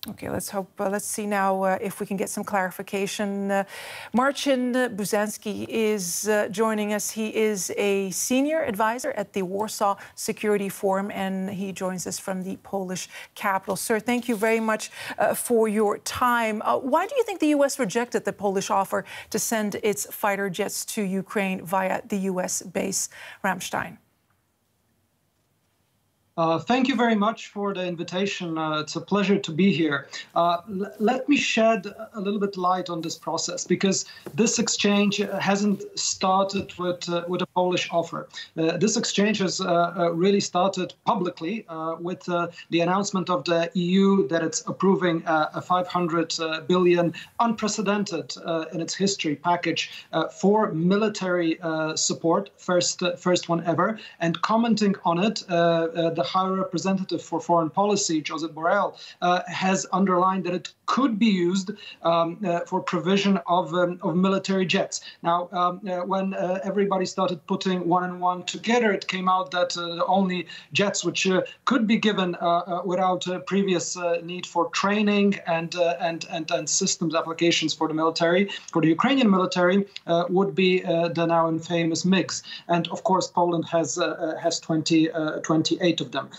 Okay, let's hope. Let's see now if we can get some clarification. Marcin Bużański is joining us. He is a senior advisor at the Warsaw Security Forum, and he joins us from the Polish capital. Sir, thank you very much for your time. Why do you think the U.S. rejected the Polish offer to send its fighter jets to Ukraine via the U.S. base Ramstein? Thank you very much for the invitation. It's a pleasure to be here. Let me shed a little bit light on this process, because this exchange hasn't started with a Polish offer. This exchange has really started publicly with the announcement of the EU that it's approving a 500 billion unprecedented in its history package for military support, first one ever, and commenting on it, the High Representative for Foreign Policy, Josep Borrell, has underlined that it could be used for provision of military jets. Now, when everybody started putting one and one together, it came out that the only jets which could be given without previous need for training and systems applications for the military, for the Ukrainian military, would be the now infamous MiGs. And of course, Poland has 28 of them.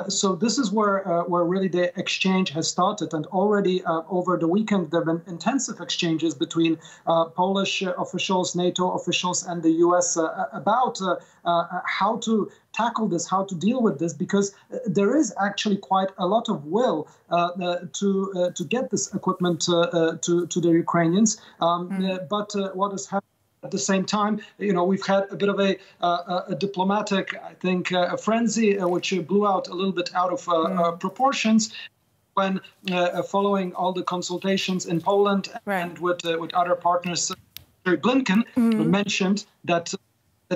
So this is where really the exchange has started, and already over the weekend there have been intensive exchanges between Polish officials, NATO officials, and the U.S. About how to tackle this, how to deal with this, because there is actually quite a lot of will to get this equipment to the Ukrainians. But what has happened at the same time, we've had a bit of a diplomatic, I think, a frenzy which blew out a little bit out of proportions when following all the consultations in Poland and with other partners. Blinken mentioned that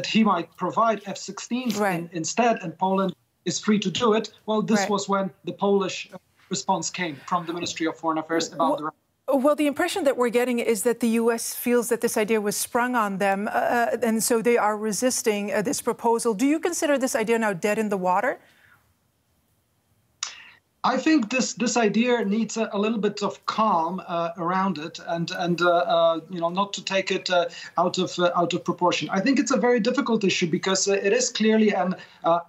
he might provide F-16s instead, and Poland is free to do it. Well, this was when the Polish response came from the Ministry of Foreign Affairs about the. Well, the impression that we're getting is that the U.S. feels that this idea was sprung on them, and so they are resisting this proposal. Do you consider this idea now dead in the water? I think this idea needs a little bit of calm around it, and not to take it out of proportion. I think it's a very difficult issue because it is clearly an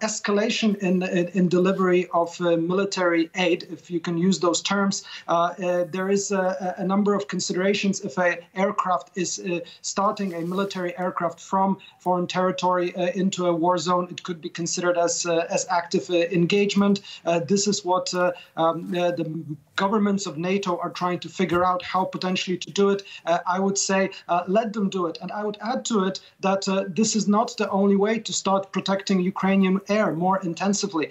escalation in delivery of military aid, if you can use those terms. There is a number of considerations. If an aircraft is starting a military aircraft from foreign territory into a war zone, it could be considered as active engagement. This is what the governments of NATO are trying to figure out how potentially to do it. I would say let them do it. And I would add to it that this is not the only way to start protecting Ukrainian air more intensively.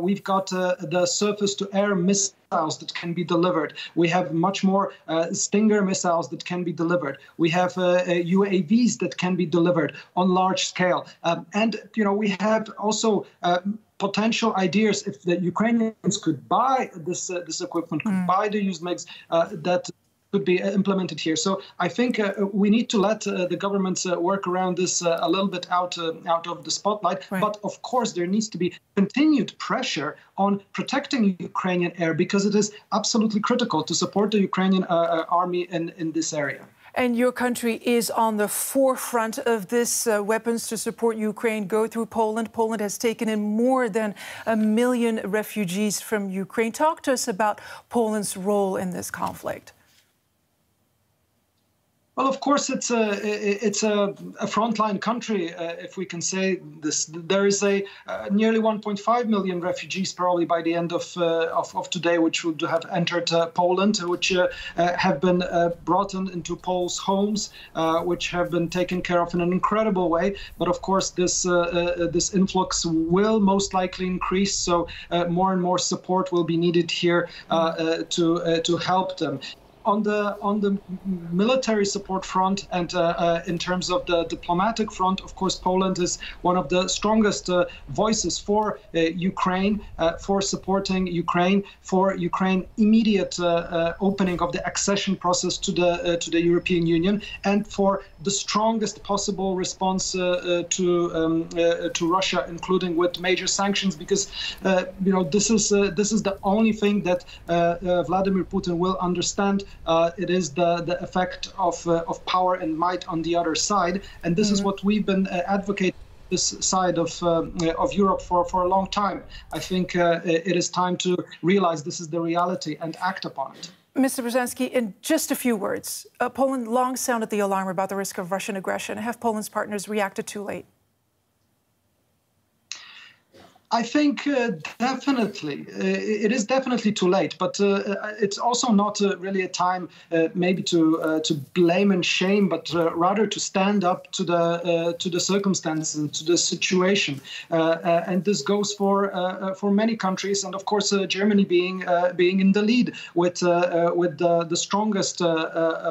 We've got the surface-to-air missiles that can be delivered. We have much more Stinger missiles that can be delivered. We have UAVs that can be delivered on large scale. And we have also potential ideas if the Ukrainians could buy this equipment, could buy the used MiGs that could be implemented here. So I think we need to let the governments work around this a little bit out of the spotlight. But of course, there needs to be continued pressure on protecting Ukrainian air, because it is absolutely critical to support the Ukrainian army in this area. And your country is on the forefront of this. Weapons to support Ukraine go through Poland. Poland has taken in more than 1 million refugees from Ukraine. Talk to us about Poland's role in this conflict. Well, of course, it's a frontline country, if we can say this. There is a nearly 1.5 million refugees probably by the end of today, which would have entered Poland, which have been brought into Poles' homes, which have been taken care of in an incredible way. But of course, this influx will most likely increase. So more and more support will be needed here to help them. On the military support front and in terms of the diplomatic front, of course, Poland is one of the strongest voices for Ukraine, for supporting Ukraine, for Ukraine immediate opening of the accession process to the European Union, and for the strongest possible response to Russia, including with major sanctions, because this is the only thing that Vladimir Putin will understand. It is the effect of power and might on the other side, and this is what we've been advocating this side of Europe for a long time. I think it is time to realize this is the reality and act upon it. Mr. Bużański, in just a few words, Poland long sounded the alarm about the risk of Russian aggression. Have Poland's partners reacted too late? I think definitely. It is definitely too late, but it's also not really a time maybe to blame and shame, but rather to stand up to the circumstances, to the situation. And this goes for many countries, and of course Germany being in the lead with the strongest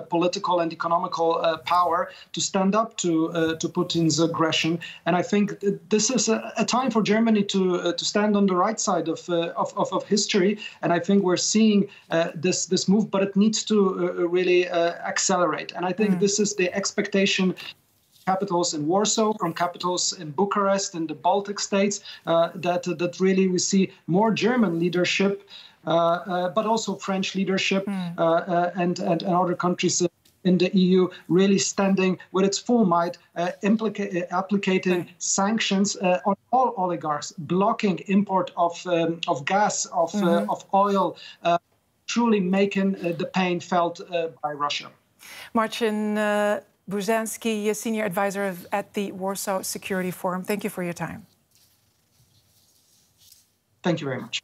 political and economical power to stand up to Putin's aggression. And I think this is a time for Germany to stand on the right side of history, and I think we're seeing this move, but it needs to really accelerate. And I think this is the expectation. Capitals in Warsaw, from capitals in Bucharest, in the Baltic states, that really we see more German leadership, but also French leadership and other countries in the EU really standing with its full might, applicating sanctions on all oligarchs, blocking import of gas, of oil, truly making the pain felt by Russia. Marcin Bużański, Senior Advisor at the Warsaw Security Forum. Thank you for your time. Thank you very much.